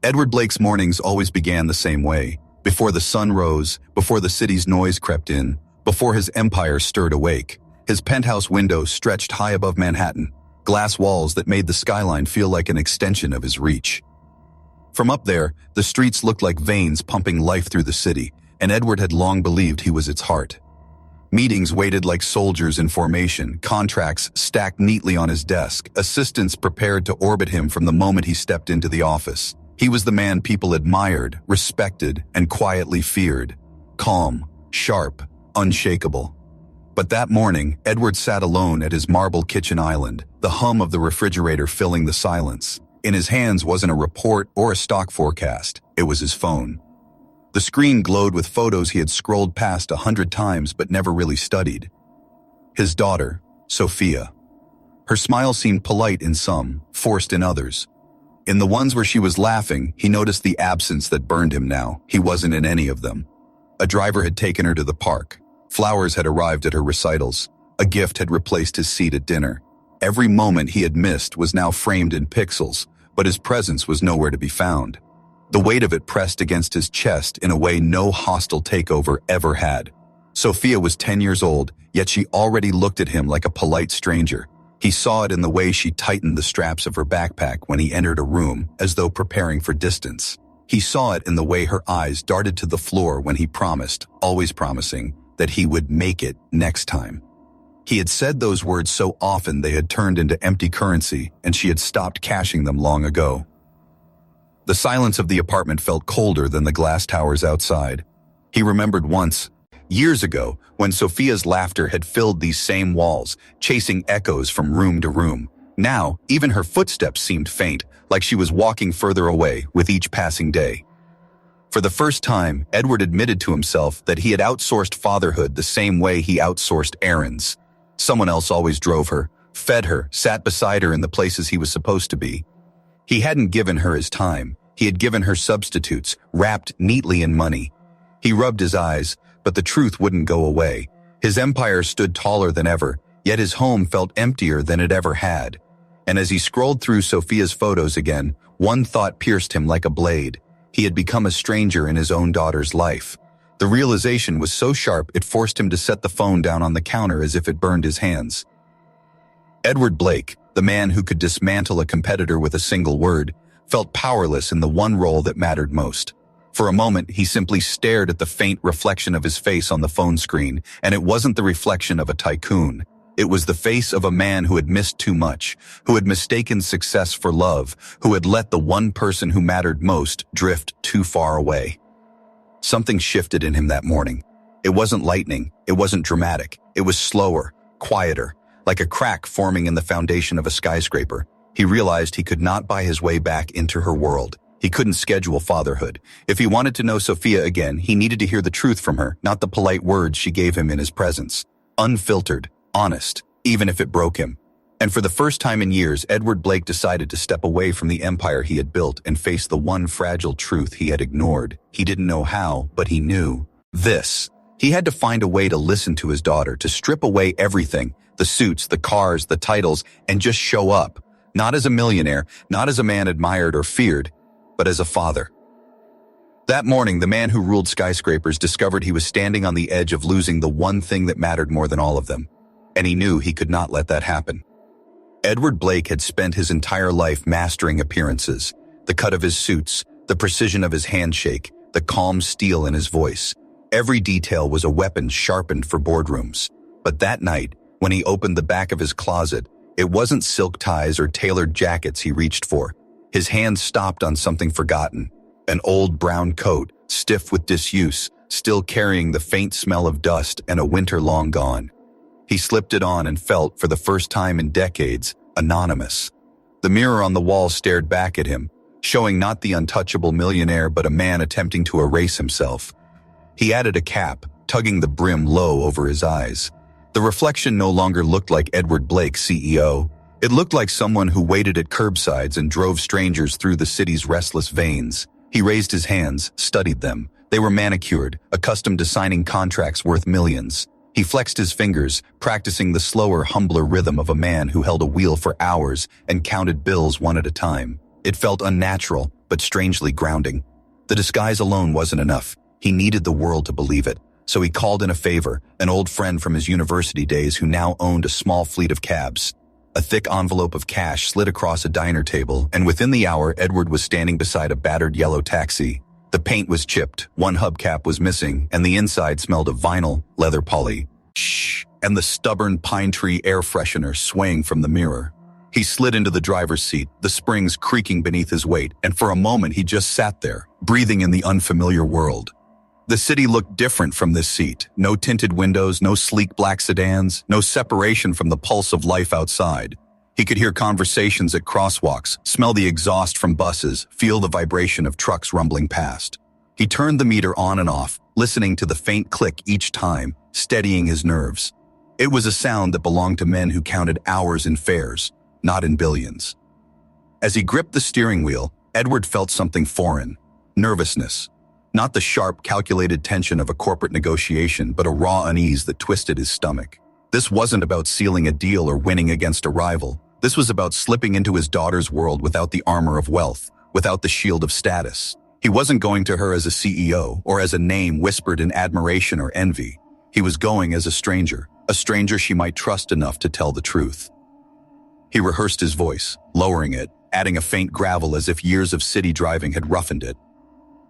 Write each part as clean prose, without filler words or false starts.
Edward Blake's mornings always began the same way. Before the sun rose, before the city's noise crept in, before his empire stirred awake, his penthouse windows stretched high above Manhattan, glass walls that made the skyline feel like an extension of his reach. From up there, the streets looked like veins pumping life through the city, and Edward had long believed he was its heart. Meetings waited like soldiers in formation, contracts stacked neatly on his desk, assistants prepared to orbit him from the moment he stepped into the office. He was the man people admired, respected, and quietly feared. Calm, sharp, unshakable. But that morning, Edward sat alone at his marble kitchen island, the hum of the refrigerator filling the silence. In his hands wasn't a report or a stock forecast, it was his phone. The screen glowed with photos he had scrolled past 100 times but never really studied. His daughter, Sophia. Her smile seemed polite in some, forced in others. In the ones where she was laughing, he noticed the absence that burned him now. He wasn't in any of them. A driver had taken her to the park. Flowers had arrived at her recitals. A gift had replaced his seat at dinner. Every moment he had missed was now framed in pixels, but his presence was nowhere to be found. The weight of it pressed against his chest in a way no hostile takeover ever had. Sophia was 10 years old, yet she already looked at him like a polite stranger. He saw it in the way she tightened the straps of her backpack when he entered a room, as though preparing for distance. He saw it in the way her eyes darted to the floor when he promised, always promising, that he would make it next time. He had said those words so often they had turned into empty currency, and she had stopped cashing them long ago. The silence of the apartment felt colder than the glass towers outside. He remembered once, years ago, when Sophia's laughter had filled these same walls, chasing echoes from room to room. Now, even her footsteps seemed faint, like she was walking further away with each passing day. For the first time, Edward admitted to himself that he had outsourced fatherhood the same way he outsourced errands. Someone else always drove her, fed her, sat beside her in the places he was supposed to be. He hadn't given her his time. He had given her substitutes, wrapped neatly in money. He rubbed his eyes, but the truth wouldn't go away. His empire stood taller than ever, yet his home felt emptier than it ever had. And as he scrolled through Sophia's photos again, one thought pierced him like a blade. He had become a stranger in his own daughter's life. The realization was so sharp it forced him to set the phone down on the counter as if it burned his hands. Edward Blake, the man who could dismantle a competitor with a single word, felt powerless in the one role that mattered most. For a moment, he simply stared at the faint reflection of his face on the phone screen, and it wasn't the reflection of a tycoon. It was the face of a man who had missed too much, who had mistaken success for love, who had let the one person who mattered most drift too far away. Something shifted in him that morning. It wasn't lightning, it wasn't dramatic, it was slower, quieter, like a crack forming in the foundation of a skyscraper. He realized he could not buy his way back into her world. He couldn't schedule fatherhood. If he wanted to know Sophia again, he needed to hear the truth from her, not the polite words she gave him in his presence. Unfiltered, honest, even if it broke him. And for the first time in years, Edward Blake decided to step away from the empire he had built and face the one fragile truth he had ignored. He didn't know how, but he knew. This. He had to find a way to listen to his daughter, to strip away everything, the suits, the cars, the titles, and just show up. Not as a millionaire, not as a man admired or feared, but as a father. That morning, the man who ruled skyscrapers discovered he was standing on the edge of losing the one thing that mattered more than all of them. And he knew he could not let that happen. Edward Blake had spent his entire life mastering appearances, the cut of his suits, the precision of his handshake, the calm steel in his voice. Every detail was a weapon sharpened for boardrooms. But that night, when he opened the back of his closet, it wasn't silk ties or tailored jackets he reached for. His hand stopped on something forgotten, an old brown coat, stiff with disuse, still carrying the faint smell of dust and a winter long gone. He slipped it on and felt, for the first time in decades, anonymous. The mirror on the wall stared back at him, showing not the untouchable millionaire but a man attempting to erase himself. He added a cap, tugging the brim low over his eyes. The reflection no longer looked like Edward Blake, CEO. It looked like someone who waited at curbsides and drove strangers through the city's restless veins. He raised his hands, studied them. They were manicured, accustomed to signing contracts worth millions. He flexed his fingers, practicing the slower, humbler rhythm of a man who held a wheel for hours and counted bills one at a time. It felt unnatural, but strangely grounding. The disguise alone wasn't enough. He needed the world to believe it. So he called in a favor, an old friend from his university days who now owned a small fleet of cabs. A thick envelope of cash slid across a diner table, and within the hour, Edward was standing beside a battered yellow taxi. The paint was chipped, one hubcap was missing, and the inside smelled of vinyl, leather poly, and the stubborn pine tree air freshener swaying from the mirror. He slid into the driver's seat, the springs creaking beneath his weight, and for a moment he just sat there, breathing in the unfamiliar world. The city looked different from this seat. No tinted windows, no sleek black sedans, no separation from the pulse of life outside. He could hear conversations at crosswalks, smell the exhaust from buses, feel the vibration of trucks rumbling past. He turned the meter on and off, listening to the faint click each time, steadying his nerves. It was a sound that belonged to men who counted hours in fares, not in billions. As he gripped the steering wheel, Edward felt something foreign, nervousness. Not the sharp, calculated tension of a corporate negotiation, but a raw unease that twisted his stomach. This wasn't about sealing a deal or winning against a rival. This was about slipping into his daughter's world without the armor of wealth, without the shield of status. He wasn't going to her as a CEO or as a name whispered in admiration or envy. He was going as a stranger she might trust enough to tell the truth. He rehearsed his voice, lowering it, adding a faint gravel as if years of city driving had roughened it.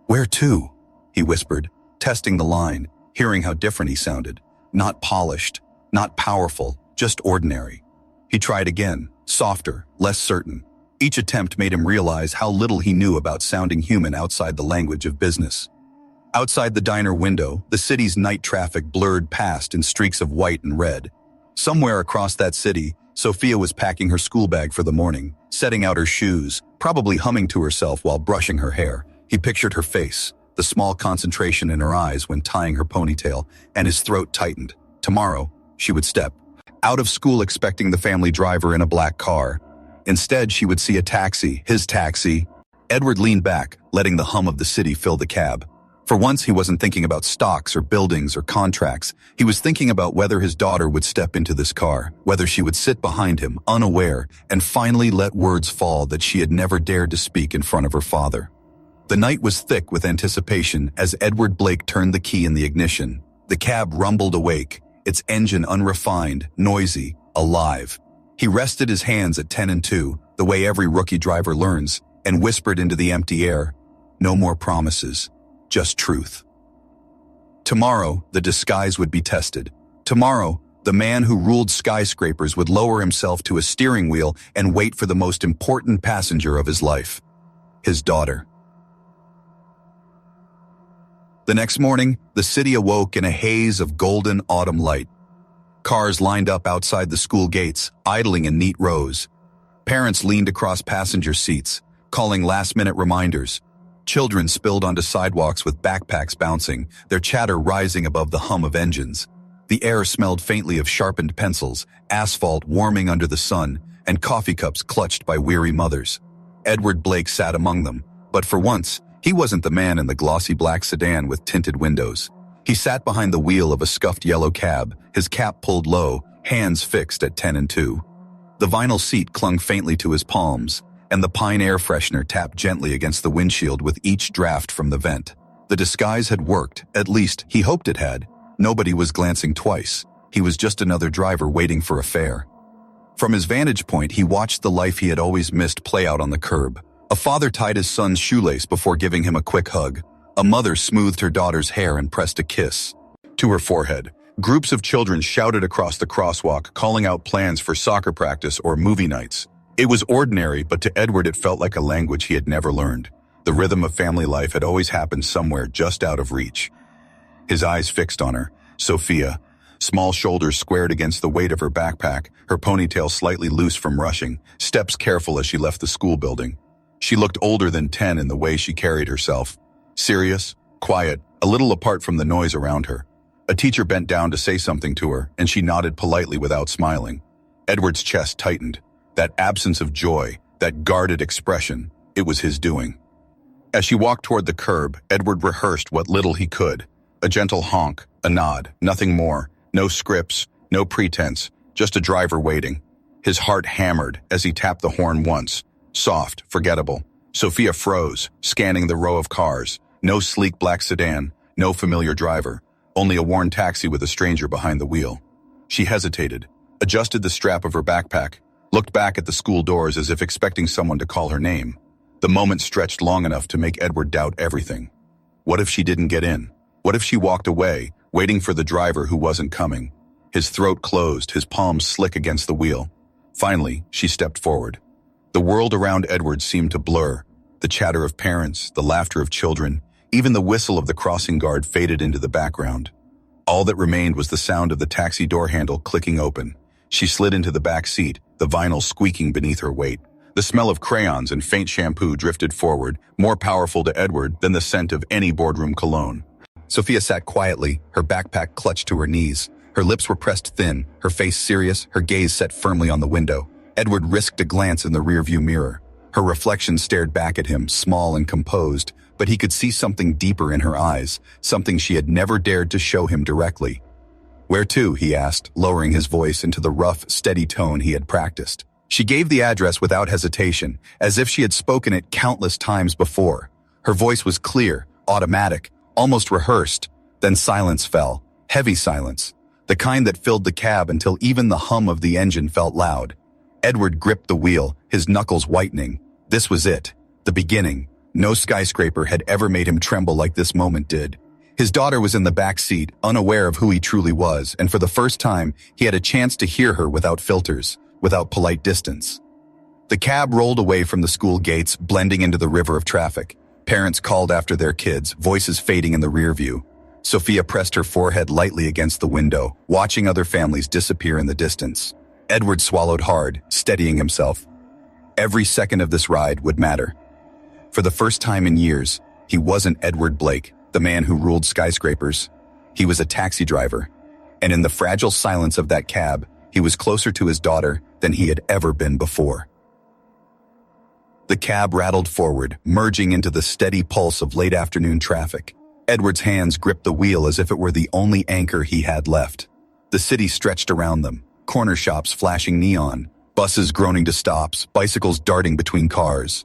"Where to?" he whispered, testing the line, hearing how different he sounded. Not polished, not powerful, just ordinary. He tried again, softer, less certain. Each attempt made him realize how little he knew about sounding human outside the language of business. Outside the diner window, the city's night traffic blurred past in streaks of white and red. Somewhere across that city, Sophia was packing her school bag for the morning, setting out her shoes, probably humming to herself while brushing her hair. He pictured her face, the small concentration in her eyes when tying her ponytail, and his throat tightened. Tomorrow, she would step out of school expecting the family driver in a black car. Instead, she would see a taxi, his taxi. Edward leaned back, letting the hum of the city fill the cab. For once, he wasn't thinking about stocks or buildings or contracts. He was thinking about whether his daughter would step into this car, whether she would sit behind him, unaware, and finally let words fall that she had never dared to speak in front of her father. The night was thick with anticipation as Edward Blake turned the key in the ignition. The cab rumbled awake, its engine unrefined, noisy, alive. He rested his hands at 10 and 2, the way every rookie driver learns, and whispered into the empty air, "No more promises, just truth." Tomorrow, the disguise would be tested. Tomorrow, the man who ruled skyscrapers would lower himself to a steering wheel and wait for the most important passenger of his life, his daughter. The next morning, the city awoke in a haze of golden autumn light. Cars lined up outside the school gates, idling in neat rows. Parents leaned across passenger seats, calling last-minute reminders. Children spilled onto sidewalks with backpacks bouncing, their chatter rising above the hum of engines. The air smelled faintly of sharpened pencils, asphalt warming under the sun, and coffee cups clutched by weary mothers. Edward Blake sat among them, but for once, he wasn't the man in the glossy black sedan with tinted windows. He sat behind the wheel of a scuffed yellow cab, his cap pulled low, hands fixed at 10 and 2. The vinyl seat clung faintly to his palms, and the pine air freshener tapped gently against the windshield with each draft from the vent. The disguise had worked, at least he hoped it had. Nobody was glancing twice. He was just another driver waiting for a fare. From his vantage point, he watched the life he had always missed play out on the curb. A father tied his son's shoelace before giving him a quick hug. A mother smoothed her daughter's hair and pressed a kiss to her forehead. Groups of children shouted across the crosswalk, calling out plans for soccer practice or movie nights. It was ordinary, but to Edward it felt like a language he had never learned. The rhythm of family life had always happened somewhere just out of reach. His eyes fixed on her, Sophia, small shoulders squared against the weight of her backpack, her ponytail slightly loose from rushing, steps careful as she left the school building. She looked older than 10 in the way she carried herself. Serious, quiet, a little apart from the noise around her. A teacher bent down to say something to her, and she nodded politely without smiling. Edward's chest tightened. That absence of joy, that guarded expression, it was his doing. As she walked toward the curb, Edward rehearsed what little he could. A gentle honk, a nod, nothing more. No scripts, no pretense, just a driver waiting. His heart hammered as he tapped the horn once. Soft, forgettable. Sophia froze, scanning the row of cars. No sleek black sedan, no familiar driver, only a worn taxi with a stranger behind the wheel. She hesitated, adjusted the strap of her backpack, looked back at the school doors as if expecting someone to call her name. The moment stretched long enough to make Edward doubt everything. What if she didn't get in? What if she walked away, waiting for the driver who wasn't coming? His throat closed, his palms slick against the wheel. Finally, she stepped forward. The world around Edward seemed to blur. The chatter of parents, the laughter of children, even the whistle of the crossing guard faded into the background. All that remained was the sound of the taxi door handle clicking open. She slid into the back seat, the vinyl squeaking beneath her weight. The smell of crayons and faint shampoo drifted forward, more powerful to Edward than the scent of any boardroom cologne. Sophia sat quietly, her backpack clutched to her knees. Her lips were pressed thin, her face serious, her gaze set firmly on the window. Edward risked a glance in the rearview mirror. Her reflection stared back at him, small and composed, but he could see something deeper in her eyes, something she had never dared to show him directly. "Where to?" he asked, lowering his voice into the rough, steady tone he had practiced. She gave the address without hesitation, as if she had spoken it countless times before. Her voice was clear, automatic, almost rehearsed. Then silence fell, heavy silence, the kind that filled the cab until even the hum of the engine felt loud. Edward gripped the wheel, his knuckles whitening. This was it, the beginning. No skyscraper had ever made him tremble like this moment did. His daughter was in the back seat, unaware of who he truly was, and for the first time, he had a chance to hear her without filters, without polite distance. The cab rolled away from the school gates, blending into the river of traffic. Parents called after their kids, voices fading in the rear view. Sophia pressed her forehead lightly against the window, watching other families disappear in the distance. Edward swallowed hard, steadying himself. Every second of this ride would matter. For the first time in years, he wasn't Edward Blake, the man who ruled skyscrapers. He was a taxi driver. And in the fragile silence of that cab, he was closer to his daughter than he had ever been before. The cab rattled forward, merging into the steady pulse of late afternoon traffic. Edward's hands gripped the wheel as if it were the only anchor he had left. The city stretched around them, corner shops flashing neon, buses groaning to stops, bicycles darting between cars.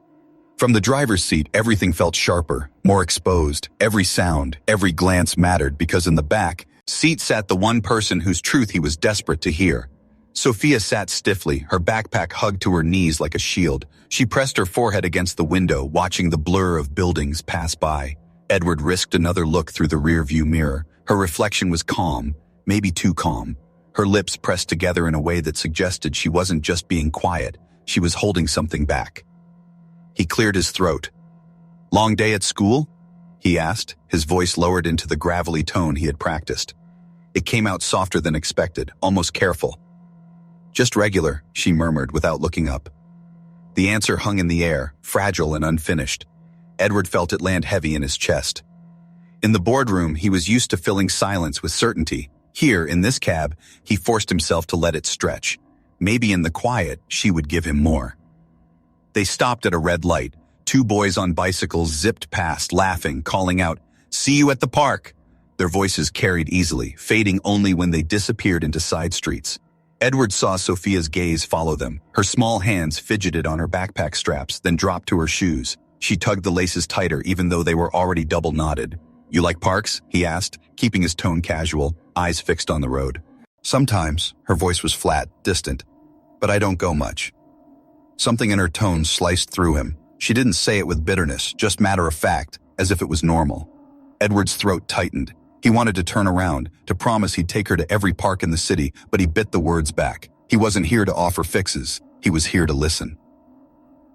From the driver's seat, everything felt sharper, more exposed. Every sound, every glance mattered because in the back seat sat the one person whose truth he was desperate to hear. Sophia sat stiffly, her backpack hugged to her knees like a shield. She pressed her forehead against the window, watching the blur of buildings pass by. Edward risked another look through the rearview mirror. Her reflection was calm, maybe too calm. Her lips pressed together in a way that suggested she wasn't just being quiet, she was holding something back. He cleared his throat. "Long day at school?" he asked, his voice lowered into the gravelly tone he had practiced. It came out softer than expected, almost careful. "Just regular," she murmured without looking up. The answer hung in the air, fragile and unfinished. Edward felt it land heavy in his chest. In the boardroom, he was used to filling silence with certainty. Here, in this cab, he forced himself to let it stretch. Maybe in the quiet, she would give him more. They stopped at a red light. Two boys on bicycles zipped past, laughing, calling out, "See you at the park." Their voices carried easily, fading only when they disappeared into side streets. Edward saw Sophia's gaze follow them. Her small hands fidgeted on her backpack straps, then dropped to her shoes. She tugged the laces tighter even though they were already double knotted. "You like parks?" he asked, keeping his tone casual, eyes fixed on the road. "Sometimes," her voice was flat, distant, "but I don't go much." Something in her tone sliced through him. She didn't say it with bitterness, just matter of fact, as if it was normal. Edward's throat tightened. He wanted to turn around, to promise he'd take her to every park in the city, but he bit the words back. He wasn't here to offer fixes. He was here to listen.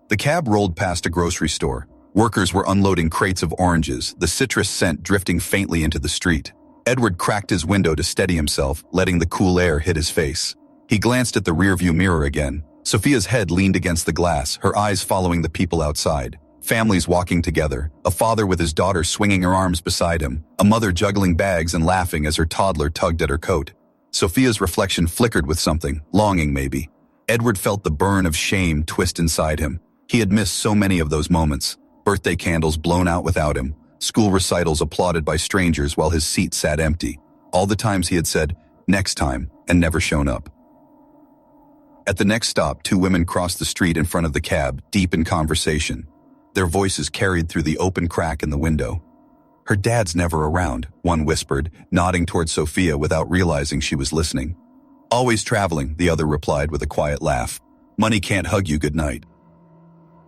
The cab rolled past a grocery store. Workers were unloading crates of oranges, the citrus scent drifting faintly into the street. Edward cracked his window to steady himself, letting the cool air hit his face. He glanced at the rearview mirror again. Sophia's head leaned against the glass, her eyes following the people outside. Families walking together, a father with his daughter swinging her arms beside him, a mother juggling bags and laughing as her toddler tugged at her coat. Sophia's reflection flickered with something, longing maybe. Edward felt the burn of shame twist inside him. He had missed so many of those moments. Birthday candles blown out without him, school recitals applauded by strangers while his seat sat empty. All the times he had said, "Next time," and never shown up. At the next stop, two women crossed the street in front of the cab, deep in conversation. Their voices carried through the open crack in the window. "Her dad's never around," one whispered, nodding toward Sophia without realizing she was listening. "Always traveling," the other replied with a quiet laugh. "Money can't hug you goodnight."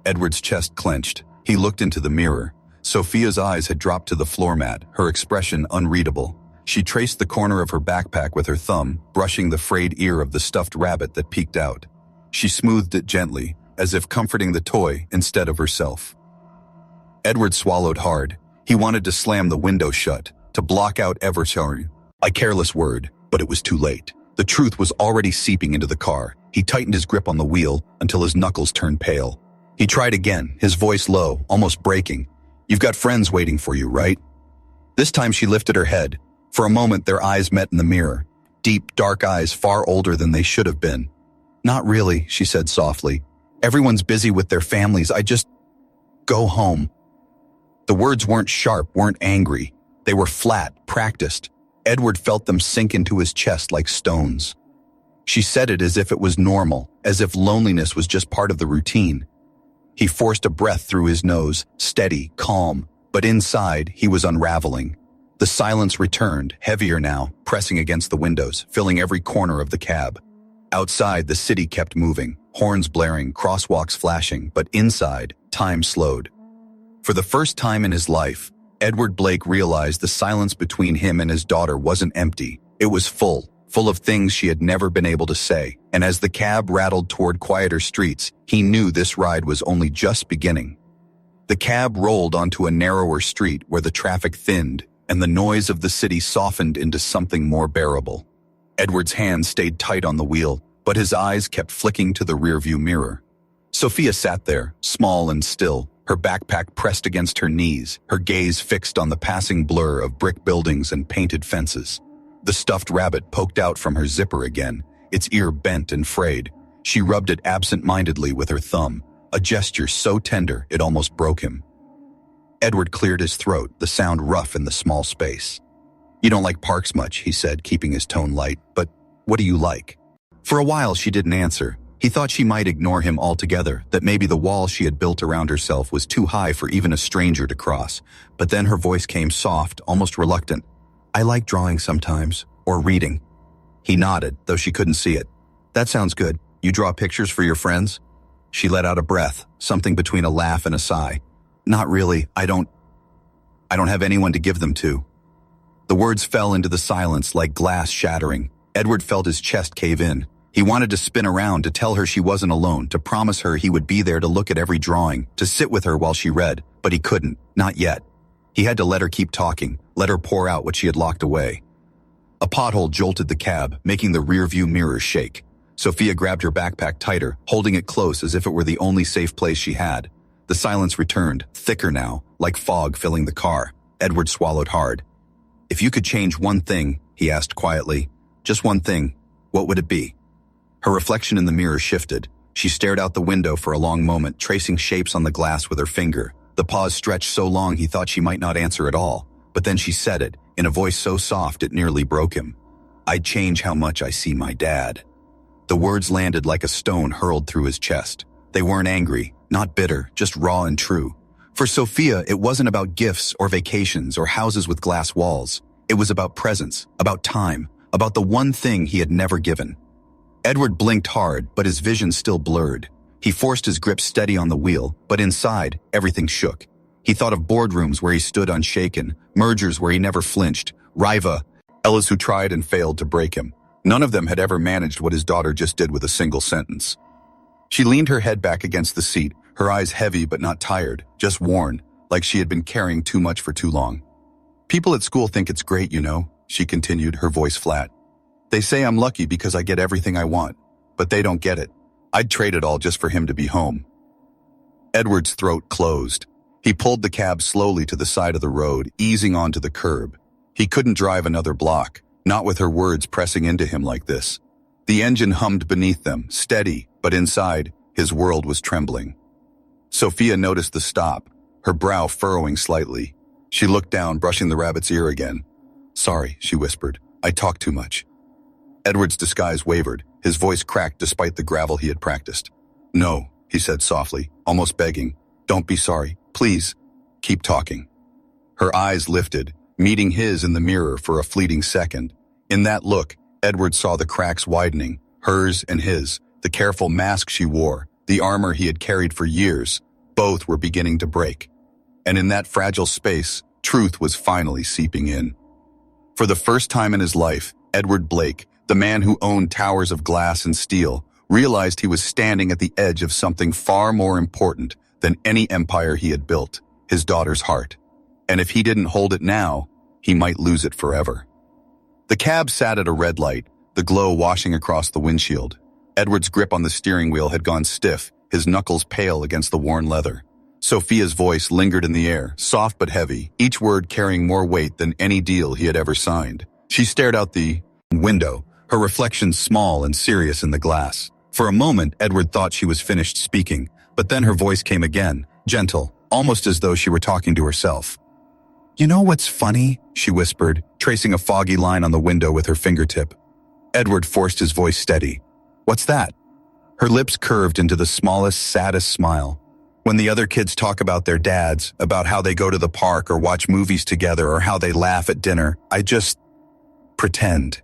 Edward's chest clenched. He looked into the mirror. Sophia's eyes had dropped to the floor mat, her expression unreadable. She traced the corner of her backpack with her thumb, brushing the frayed ear of the stuffed rabbit that peeked out. She smoothed it gently, as if comforting the toy instead of herself. Edward swallowed hard. He wanted to slam the window shut, to block out a careless word, but it was too late. The truth was already seeping into the car. He tightened his grip on the wheel until his knuckles turned pale. He tried again, his voice low, almost breaking. "You've got friends waiting for you, right?" This time she lifted her head. For a moment, their eyes met in the mirror. Deep, dark eyes far older than they should have been. "Not really," she said softly. "Everyone's busy with their families. I just go home." The words weren't sharp, weren't angry. They were flat, practiced. Edward felt them sink into his chest like stones. She said it as if it was normal, as if loneliness was just part of the routine. He forced a breath through his nose, steady, calm, but inside he was unraveling. The silence returned, heavier now, pressing against the windows, filling every corner of the cab. Outside, the city kept moving, horns blaring, crosswalks flashing, but inside, time slowed. For the first time in his life, Edward Blake realized the silence between him and his daughter wasn't empty. It was full of things she had never been able to say, and as the cab rattled toward quieter streets, he knew this ride was only just beginning. The cab rolled onto a narrower street where the traffic thinned, and the noise of the city softened into something more bearable. Edward's hand stayed tight on the wheel, but his eyes kept flicking to the rearview mirror. Sophia sat there, small and still, her backpack pressed against her knees, her gaze fixed on the passing blur of brick buildings and painted fences. The stuffed rabbit poked out from her zipper again, its ear bent and frayed. She rubbed it absent-mindedly with her thumb, a gesture so tender it almost broke him. Edward cleared his throat, the sound rough in the small space. "You don't like parks much," he said, keeping his tone light, "but what do you like?" For a while she didn't answer. He thought she might ignore him altogether, that maybe the wall she had built around herself was too high for even a stranger to cross. But then her voice came soft, almost reluctant. "I like drawing sometimes, or reading." He nodded, though she couldn't see it. "That sounds good. You draw pictures for your friends?" She let out a breath, something between a laugh and a sigh. "Not really. I don't have anyone to give them to." The words fell into the silence like glass shattering. Edward felt his chest cave in. He wanted to spin around, to tell her she wasn't alone, to promise her he would be there to look at every drawing, to sit with her while she read, but he couldn't, not yet. He had to let her keep talking, let her pour out what she had locked away. A pothole jolted the cab, making the rearview mirror shake. Sophia grabbed her backpack tighter, holding it close as if it were the only safe place she had. The silence returned, thicker now, like fog filling the car. Edward swallowed hard. "If you could change one thing," he asked quietly, "just one thing, what would it be?" Her reflection in the mirror shifted. She stared out the window for a long moment, tracing shapes on the glass with her finger. The pause stretched so long he thought she might not answer at all. But then she said it, in a voice so soft it nearly broke him. "I'd change how much I see my dad." The words landed like a stone hurled through his chest. They weren't angry, not bitter, just raw and true. For Sophia, it wasn't about gifts or vacations or houses with glass walls. It was about presence, about time, about the one thing he had never given. Edward blinked hard, but his vision still blurred. He forced his grip steady on the wheel, but inside, everything shook. He thought of boardrooms where he stood unshaken, mergers where he never flinched, Ellas who tried and failed to break him. None of them had ever managed what his daughter just did with a single sentence. She leaned her head back against the seat, her eyes heavy but not tired, just worn, like she had been carrying too much for too long. "People at school think it's great, you know," she continued, her voice flat. "They say I'm lucky because I get everything I want, but they don't get it. I'd trade it all just for him to be home." Edward's throat closed. He pulled the cab slowly to the side of the road, easing onto the curb. He couldn't drive another block, not with her words pressing into him like this. The engine hummed beneath them, steady, but inside, his world was trembling. Sophia noticed the stop, her brow furrowing slightly. She looked down, brushing the rabbit's ear again. "Sorry," she whispered. "I talk too much." Edward's disguise wavered, his voice cracked despite the gravel he had practiced. "No," he said softly, almost begging. Don't be sorry. Please, keep talking. Her eyes lifted, meeting his in the mirror for a fleeting second. In that look, Edward saw the cracks widening, hers and his, the careful mask she wore, the armor he had carried for years. Both were beginning to break. And in that fragile space, truth was finally seeping in. For the first time in his life, Edward Blake, the man who owned towers of glass and steel, realized he was standing at the edge of something far more important than any empire he had built, his daughter's heart. And if he didn't hold it now, he might lose it forever. The cab sat at a red light, the glow washing across the windshield. Edward's grip on the steering wheel had gone stiff, his knuckles pale against the worn leather. Sophia's voice lingered in the air, soft but heavy, each word carrying more weight than any deal he had ever signed. She stared out the window, her reflection small and serious in the glass. For a moment, Edward thought she was finished speaking, but then her voice came again, gentle, almost as though she were talking to herself. "You know what's funny?" she whispered, tracing a foggy line on the window with her fingertip. Edward forced his voice steady. "What's that?" Her lips curved into the smallest, saddest smile. "When the other kids talk about their dads, about how they go to the park or watch movies together or how they laugh at dinner, I just pretend."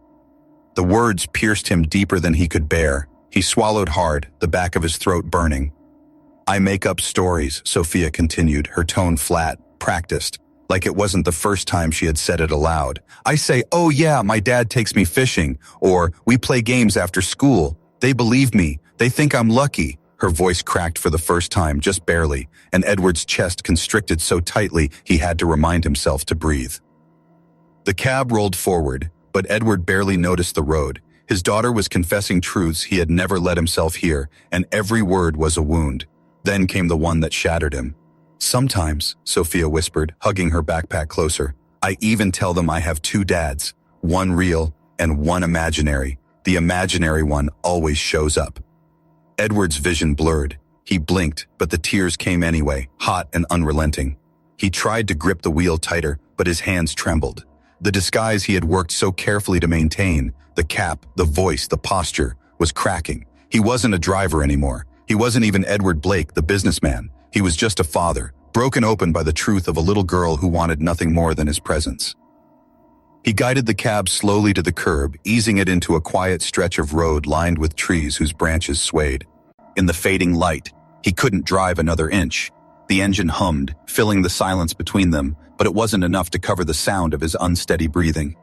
The words pierced him deeper than he could bear. He swallowed hard, the back of his throat burning. "I make up stories," Sophia continued, her tone flat, practiced, like it wasn't the first time she had said it aloud. "I say, oh yeah, my dad takes me fishing, or we play games after school. They believe me. They think I'm lucky." Her voice cracked for the first time, just barely, and Edward's chest constricted so tightly he had to remind himself to breathe. The cab rolled forward, but Edward barely noticed the road. His daughter was confessing truths he had never let himself hear, and every word was a wound. Then came the one that shattered him. "Sometimes," Sophia whispered, hugging her backpack closer, "I even tell them I have two dads, one real and one imaginary. The imaginary one always shows up." Edward's vision blurred. He blinked, but the tears came anyway, hot and unrelenting. He tried to grip the wheel tighter, but his hands trembled. The disguise he had worked so carefully to maintain, the cap, the voice, the posture, was cracking. He wasn't a driver anymore. He wasn't even Edward Blake, the businessman. He was just a father, broken open by the truth of a little girl who wanted nothing more than his presence. He guided the cab slowly to the curb, easing it into a quiet stretch of road lined with trees whose branches swayed. In the fading light, he couldn't drive another inch. The engine hummed, filling the silence between them, but it wasn't enough to cover the sound of his unsteady breathing.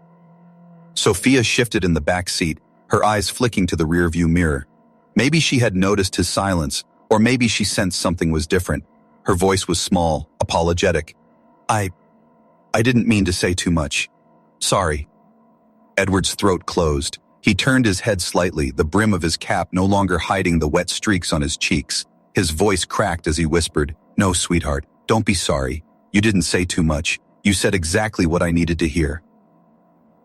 Sophia shifted in the back seat, her eyes flicking to the rearview mirror. Maybe she had noticed his silence, or maybe she sensed something was different. Her voice was small, apologetic. I didn't mean to say too much. Sorry." Edward's throat closed. He turned his head slightly, the brim of his cap no longer hiding the wet streaks on his cheeks. His voice cracked as he whispered, "No, sweetheart, don't be sorry. You didn't say too much. You said exactly what I needed to hear."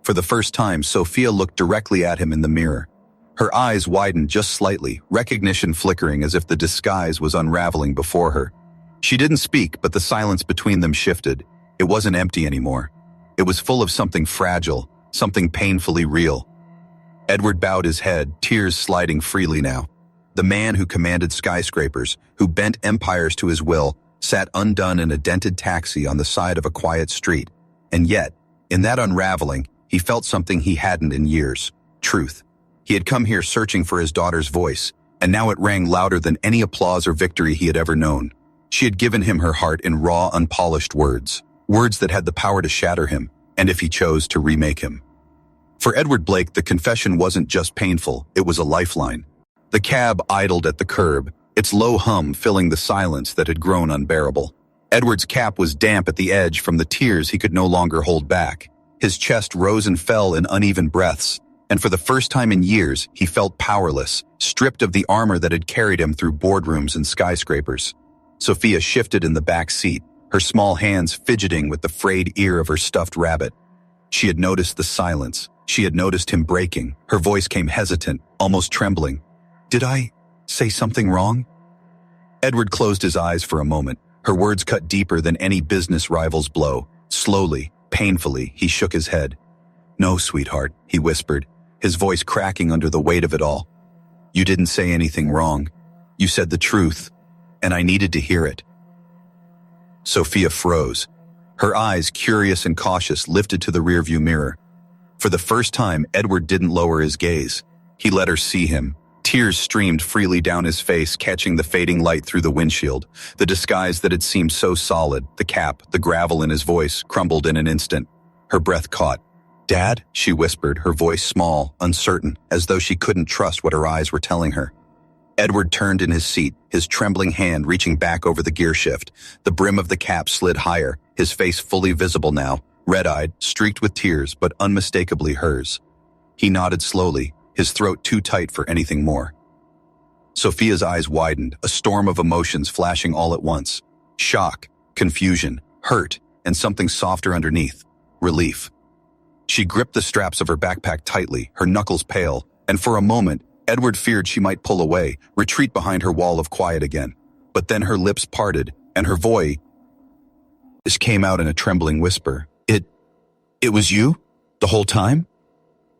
For the first time, Sophia looked directly at him in the mirror. Her eyes widened just slightly, recognition flickering as if the disguise was unraveling before her. She didn't speak, but the silence between them shifted. It wasn't empty anymore. It was full of something fragile, something painfully real. Edward bowed his head, tears sliding freely now. The man who commanded skyscrapers, who bent empires to his will, sat undone in a dented taxi on the side of a quiet street. And yet, in that unraveling, he felt something he hadn't in years: truth. He had come here searching for his daughter's voice, and now it rang louder than any applause or victory he had ever known. She had given him her heart in raw, unpolished words. Words that had the power to shatter him, and if he chose, to remake him. For Edward Blake, the confession wasn't just painful, it was a lifeline. The cab idled at the curb, its low hum filling the silence that had grown unbearable. Edward's cap was damp at the edge from the tears he could no longer hold back. His chest rose and fell in uneven breaths, and for the first time in years, he felt powerless, stripped of the armor that had carried him through boardrooms and skyscrapers. Sophia shifted in the back seat, her small hands fidgeting with the frayed ear of her stuffed rabbit. She had noticed the silence. She had noticed him breaking. Her voice came hesitant, almost trembling. "Did I say something wrong?" Edward closed his eyes for a moment. Her words cut deeper than any business rival's blow. Slowly, painfully, he shook his head. "No, sweetheart," he whispered, his voice cracking under the weight of it all. "You didn't say anything wrong. You said the truth, and I needed to hear it." Sophia froze. Her eyes, curious and cautious, lifted to the rearview mirror. For the first time, Edward didn't lower his gaze. He let her see him. Tears streamed freely down his face, catching the fading light through the windshield. The disguise that had seemed so solid, the cap, the gravel in his voice, crumbled in an instant. Her breath caught. "Dad?" she whispered, her voice small, uncertain, as though she couldn't trust what her eyes were telling her. Edward turned in his seat, his trembling hand reaching back over the gear shift. The brim of the cap slid higher, his face fully visible now, red-eyed, streaked with tears, but unmistakably hers. He nodded slowly, his throat too tight for anything more. Sophia's eyes widened, a storm of emotions flashing all at once. Shock, confusion, hurt, and something softer underneath. Relief. She gripped the straps of her backpack tightly, her knuckles pale, and for a moment, Edward feared she might pull away, retreat behind her wall of quiet again. But then her lips parted, and her voice came out in a trembling whisper. It was you? The whole time?"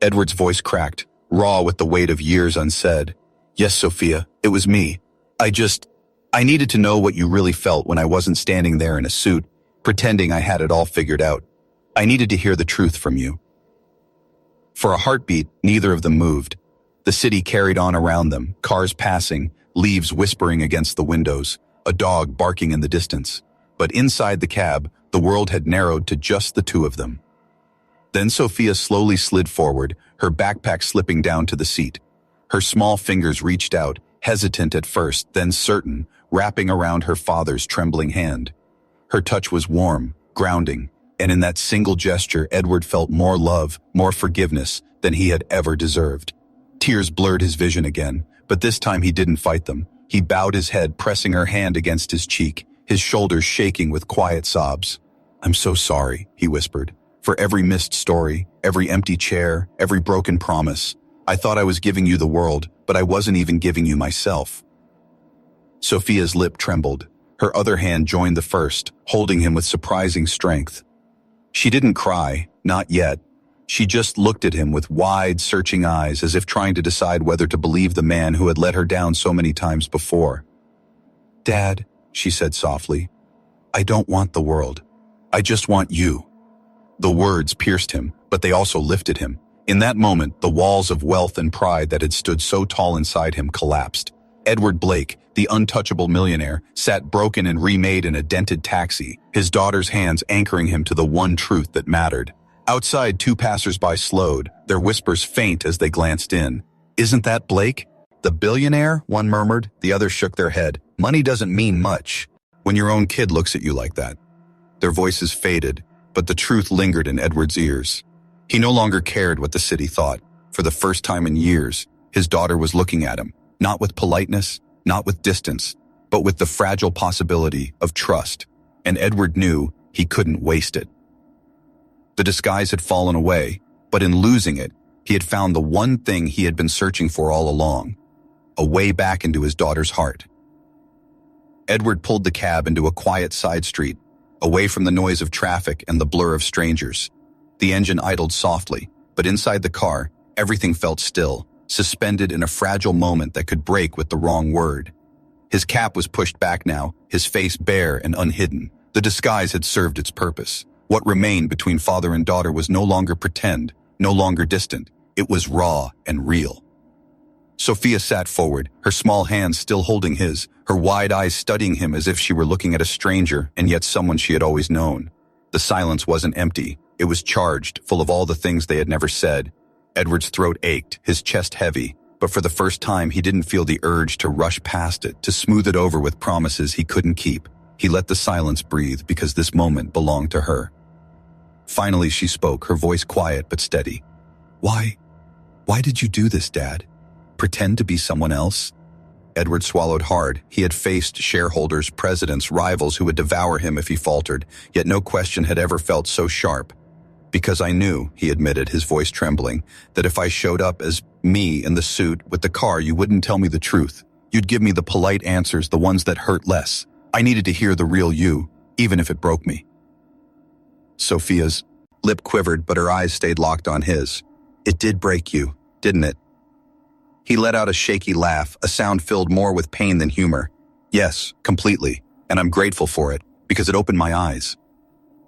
Edward's voice cracked, raw with the weight of years unsaid. "Yes, Sophia, it was me. I needed to know what you really felt when I wasn't standing there in a suit, pretending I had it all figured out. I needed to hear the truth from you." For a heartbeat, neither of them moved. The city carried on around them, cars passing, leaves whispering against the windows, a dog barking in the distance. But inside the cab, the world had narrowed to just the two of them. Then Sophia slowly slid forward, her backpack slipping down to the seat. Her small fingers reached out, hesitant at first, then certain, wrapping around her father's trembling hand. Her touch was warm, grounding, and in that single gesture Edward felt more love, more forgiveness than he had ever deserved. Tears blurred his vision again, but this time he didn't fight them. He bowed his head, pressing her hand against his cheek, his shoulders shaking with quiet sobs. "I'm so sorry," he whispered. "For every missed story, every empty chair, every broken promise. I thought I was giving you the world, but I wasn't even giving you myself." Sophia's lip trembled. Her other hand joined the first, holding him with surprising strength. She didn't cry, not yet. She just looked at him with wide, searching eyes, as if trying to decide whether to believe the man who had let her down so many times before. "Dad," she said softly, "I don't want the world. I just want you." The words pierced him, but they also lifted him. In that moment, the walls of wealth and pride that had stood so tall inside him collapsed. Edward Blake, the untouchable millionaire, sat broken and remade in a dented taxi, his daughter's hands anchoring him to the one truth that mattered. Outside, two passers-by slowed, their whispers faint as they glanced in. "Isn't that Blake? The billionaire?" one murmured, the others shook their head. "Money doesn't mean much when your own kid looks at you like that." Their voices faded, but the truth lingered in Edward's ears. He no longer cared what the city thought. For the first time in years, his daughter was looking at him, not with politeness, not with distance, but with the fragile possibility of trust. And Edward knew he couldn't waste it. The disguise had fallen away, but in losing it, he had found the one thing he had been searching for all along, a way back into his daughter's heart. Edward pulled the cab into a quiet side street, away from the noise of traffic and the blur of strangers. The engine idled softly, but inside the car, everything felt still, suspended in a fragile moment that could break with the wrong word. His cap was pushed back now, his face bare and unhidden. The disguise had served its purpose. What remained between father and daughter was no longer pretend, no longer distant. It was raw and real. Sophia sat forward, her small hands still holding his, her wide eyes studying him as if she were looking at a stranger and yet someone she had always known. The silence wasn't empty. It was charged, full of all the things they had never said. Edward's throat ached, his chest heavy, but for the first time he didn't feel the urge to rush past it, to smooth it over with promises he couldn't keep. He let the silence breathe because this moment belonged to her. Finally she spoke, her voice quiet but steady. Why did you do this, Dad? Pretend to be someone else?" Edward swallowed hard. He had faced shareholders, presidents, rivals who would devour him if he faltered, yet no question had ever felt so sharp. "Because I knew," he admitted, his voice trembling, "that if I showed up as me in the suit with the car, you wouldn't tell me the truth. You'd give me the polite answers, the ones that hurt less. I needed to hear the real you, even if it broke me." Sophia's lip quivered, but her eyes stayed locked on his. "It did break you, didn't it?" He let out a shaky laugh, a sound filled more with pain than humor. "Yes, completely, and I'm grateful for it. Because it opened my eyes.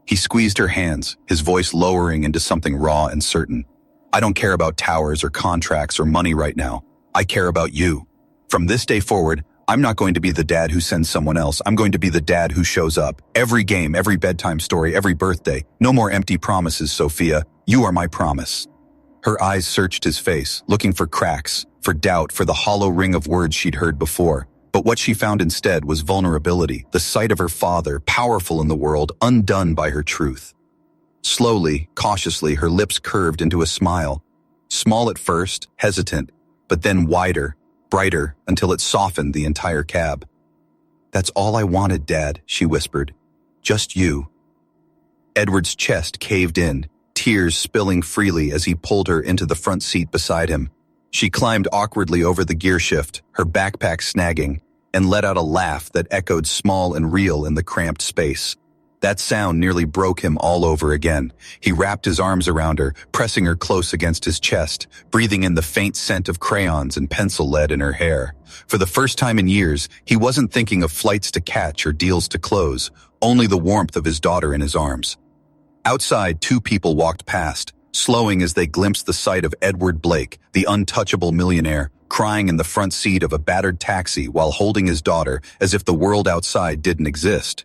He squeezed her hands, his voice lowering into something raw and certain. I don't care about towers or contracts or money right now. I care about you. From this day forward, I'm not going to be the dad who sends someone else. I'm going to be the dad who shows up. Every game, every bedtime story, every birthday. No more empty promises, Sophia. You are my promise. Her eyes searched his face, looking for cracks, for doubt, for the hollow ring of words she'd heard before. But what she found instead was vulnerability, the sight of her father, powerful in the world, undone by her truth. Slowly, cautiously, her lips curved into a smile. Small at first, hesitant, but then wider, brighter, until it softened the entire cab. That's all I wanted, Dad, she whispered. Just you. Edward's chest caved in, tears spilling freely as he pulled her into the front seat beside him. She climbed awkwardly over the gear shift, her backpack snagging, and let out a laugh that echoed small and real in the cramped space. That sound nearly broke him all over again. He wrapped his arms around her, pressing her close against his chest, breathing in the faint scent of crayons and pencil lead in her hair. For the first time in years, he wasn't thinking of flights to catch or deals to close, only the warmth of his daughter in his arms. Outside, two people walked past, slowing as they glimpsed the sight of Edward Blake, the untouchable millionaire, crying in the front seat of a battered taxi while holding his daughter as if the world outside didn't exist.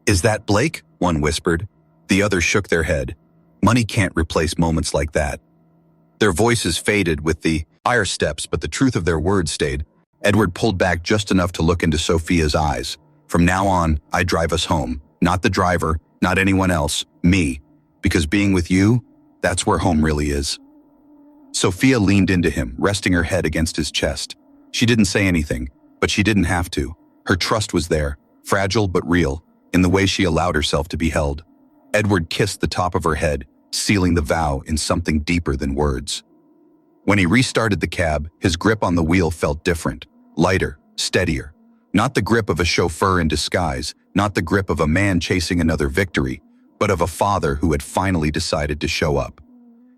Is that Blake? One whispered. The others shook their head. Money can't replace moments like that. Their voices faded with the higher steps, but the truth of their words stayed. Edward pulled back just enough to look into Sophia's eyes. From now on, I drive us home. Not the driver, not anyone else, me. Because being with you, that's where home really is. Sophia leaned into him, resting her head against his chest. She didn't say anything, but she didn't have to. Her trust was there, fragile but real, in the way she allowed herself to be held. Edward kissed the top of her head, sealing the vow in something deeper than words. When he restarted the cab, his grip on the wheel felt different, lighter, steadier. Not the grip of a chauffeur in disguise, not the grip of a man chasing another victory, but of a father who had finally decided to show up.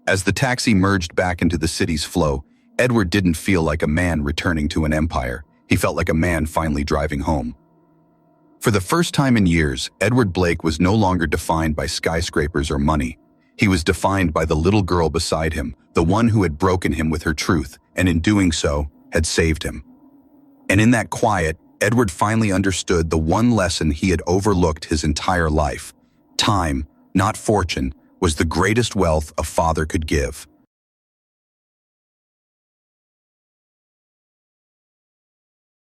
As the taxi merged back into the city's flow, Edward didn't feel like a man returning to an empire. He felt like a man finally driving home. For the first time in years, Edward Blake was no longer defined by skyscrapers or money. He was defined by the little girl beside him, the one who had broken him with her truth, and in doing so, had saved him. And in that quiet, Edward finally understood the one lesson he had overlooked his entire life. Time, not fortune, was the greatest wealth a father could give.